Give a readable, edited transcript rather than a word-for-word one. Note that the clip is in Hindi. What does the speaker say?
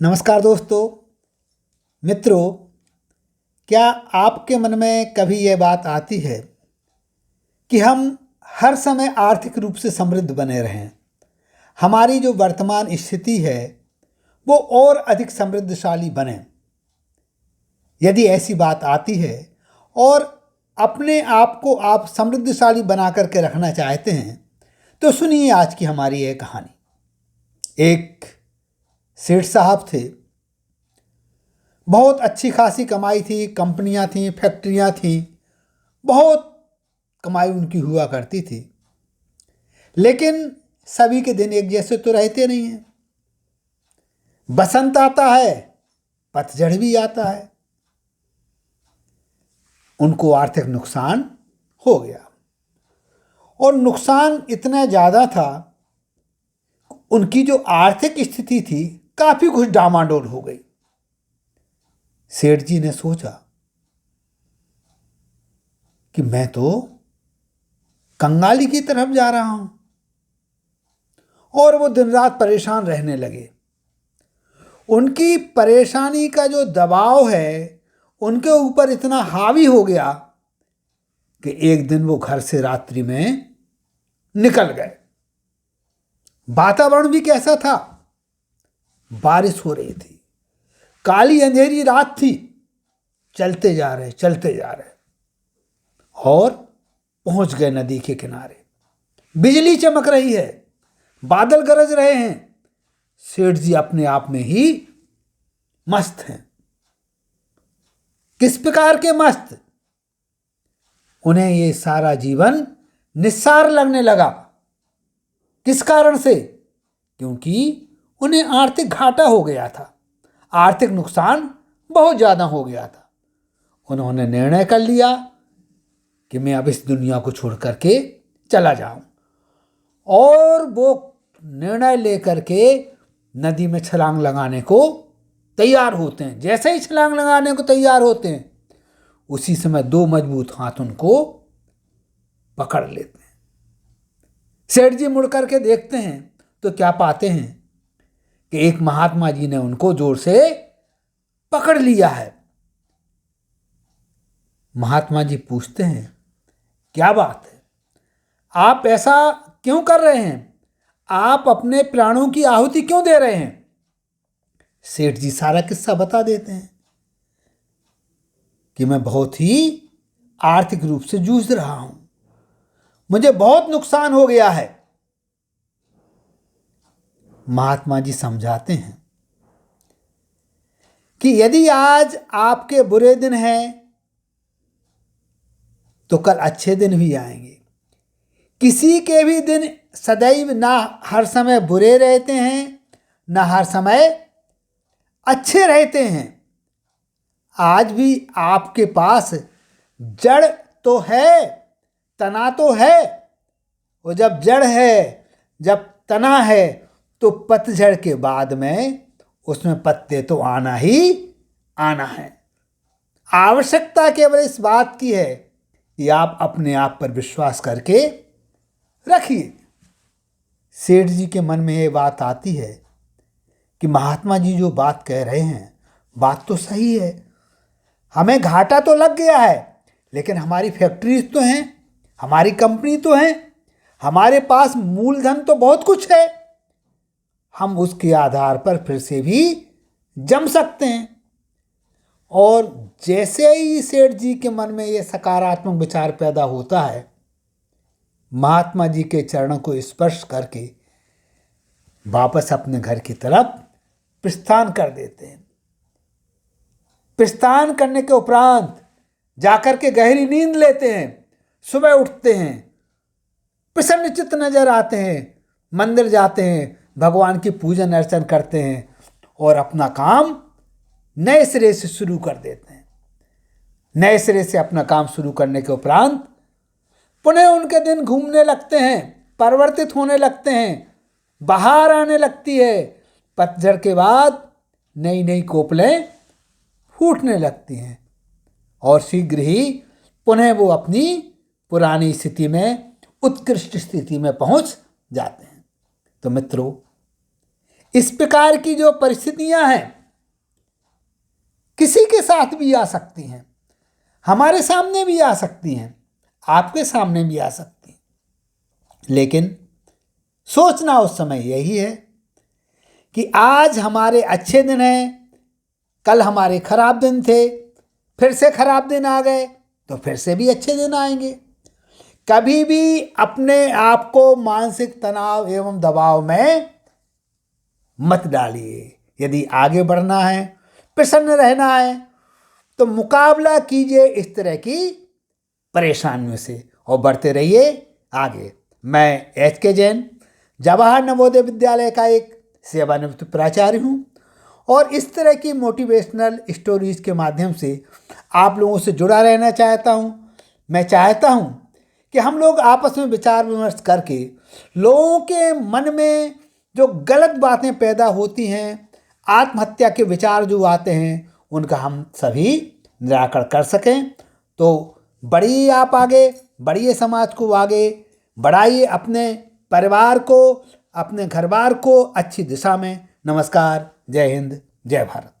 नमस्कार दोस्तों मित्रों, क्या आपके मन में कभी ये बात आती है कि हम हर समय आर्थिक रूप से समृद्ध बने रहें, हमारी जो वर्तमान स्थिति है वो और अधिक समृद्धशाली बने? यदि ऐसी बात आती है और अपने आप को आप समृद्धशाली बना करके रखना चाहते हैं तो सुनिए आज की हमारी ये कहानी। एक सेठ साहब थे, बहुत अच्छी खासी कमाई थी, कंपनियां थीं, फैक्ट्रियां थीं, बहुत कमाई उनकी हुआ करती थी। लेकिन सभी के दिन एक जैसे तो रहते नहीं हैं। बसंत आता है, पतझड़ भी आता है। उनको आर्थिक नुकसान हो गया और नुकसान इतना ज़्यादा था, उनकी जो आर्थिक स्थिति थी काफ़ी कुछ डामाडोल हो गई। सेठ जी ने सोचा कि मैं तो कंगाली की तरफ जा रहा हूं, और वो दिन रात परेशान रहने लगे। उनकी परेशानी का जो दबाव है उनके ऊपर इतना हावी हो गया कि एक दिन वो घर से रात्रि में निकल गए। वातावरण भी कैसा था, बारिश हो रही थी, काली अंधेरी रात थी। चलते जा रहे और पहुंच गए नदी के किनारे। बिजली चमक रही है, बादल गरज रहे हैं। सेठ जी अपने आप में ही मस्त हैं। किस प्रकार के मस्त? उन्हें ये सारा जीवन निस्सार लगने लगा। किस कारण से? क्योंकि उन्हें आर्थिक घाटा हो गया था, आर्थिक नुकसान बहुत ज़्यादा हो गया था। उन्होंने निर्णय कर लिया कि मैं अब इस दुनिया को छोड़ करके चला जाऊं, और वो निर्णय लेकर के नदी में छलांग लगाने को तैयार होते हैं। जैसे ही छलांग लगाने को तैयार होते हैं, उसी समय दो मजबूत हाथ उनको पकड़ लेते हैं। सेठ जी मुड़ करके देखते हैं तो क्या पाते हैं कि एक महात्मा जी ने उनको जोर से पकड़ लिया है। महात्मा जी पूछते हैं, क्या बात है, आप ऐसा क्यों कर रहे हैं? आप अपने प्राणों की आहुति क्यों दे रहे हैं? सेठ जी सारा किस्सा बता देते हैं कि मैं बहुत ही आर्थिक रूप से जूझ रहा हूं, मुझे बहुत नुकसान हो गया है। महात्मा जी समझाते हैं कि यदि आज आपके बुरे दिन हैं तो कल अच्छे दिन भी आएंगे। किसी के भी दिन सदैव ना हर समय बुरे रहते हैं, ना हर समय अच्छे रहते हैं। आज भी आपके पास जड़ तो है, तना तो है, और जब जड़ है, जब तना है, तो पतझड़ के बाद में उसमें पत्ते तो आना ही आना है। आवश्यकता केवल इस बात की है कि आप अपने आप पर विश्वास करके रखिए। सेठ जी के मन में ये बात आती है कि महात्मा जी जो बात कह रहे हैं बात तो सही है। हमें घाटा तो लग गया है, लेकिन हमारी फैक्ट्रीज तो हैं, हमारी कंपनी तो हैं, हमारे पास मूलधन तो बहुत कुछ है। हम उसके आधार पर फिर से भी जम सकते हैं। और जैसे ही सेठ जी के मन में ये सकारात्मक विचार पैदा होता है, महात्मा जी के चरणों को स्पर्श करके वापस अपने घर की तरफ प्रस्थान कर देते हैं। प्रस्थान करने के उपरांत जाकर के गहरी नींद लेते हैं। सुबह उठते हैं, प्रसन्नचित्त नजर आते हैं, मंदिर जाते हैं, भगवान की पूजन अर्चन करते हैं और अपना काम नए सिरे से शुरू कर देते हैं। नए सिरे से अपना काम शुरू करने के उपरांत पुनः उनके दिन घूमने लगते हैं, परिवर्तित होने लगते हैं, बाहर आने लगती है। पतझड़ के बाद नई नई कोपलें फूटने लगती हैं और शीघ्र ही पुनः वो अपनी पुरानी स्थिति में, उत्कृष्ट स्थिति में पहुंच जाते हैं। तो मित्रों, इस प्रकार की जो परिस्थितियां हैं किसी के साथ भी आ सकती हैं, हमारे सामने भी आ सकती हैं, आपके सामने भी आ सकती हैं। लेकिन सोचना उस समय यही है कि आज हमारे अच्छे दिन हैं, कल हमारे खराब दिन थे, फिर से खराब दिन आ गए तो फिर से भी अच्छे दिन आएंगे। कभी भी अपने आप को मानसिक तनाव एवं दबाव में मत डालिए। यदि आगे बढ़ना है, प्रसन्न रहना है, तो मुकाबला कीजिए इस तरह की परेशानियों से और बढ़ते रहिए आगे। मैं HK जैन जवाहर नवोदय विद्यालय का एक सेवानिवृत्त प्राचार्य हूँ और इस तरह की मोटिवेशनल स्टोरीज के माध्यम से आप लोगों से जुड़ा रहना चाहता हूँ। मैं चाहता हूँ कि हम लोग आपस में विचार विमर्श करके लोगों के मन में जो गलत बातें पैदा होती हैं, आत्महत्या के विचार जो आते हैं, उनका हम सभी निराकरण कर सकें। तो बढ़िए आप आगे, बढ़िए समाज को आगे बढ़ाइए, अपने परिवार को, अपने घर बार को अच्छी दिशा में। नमस्कार, जय हिंद, जय भारत।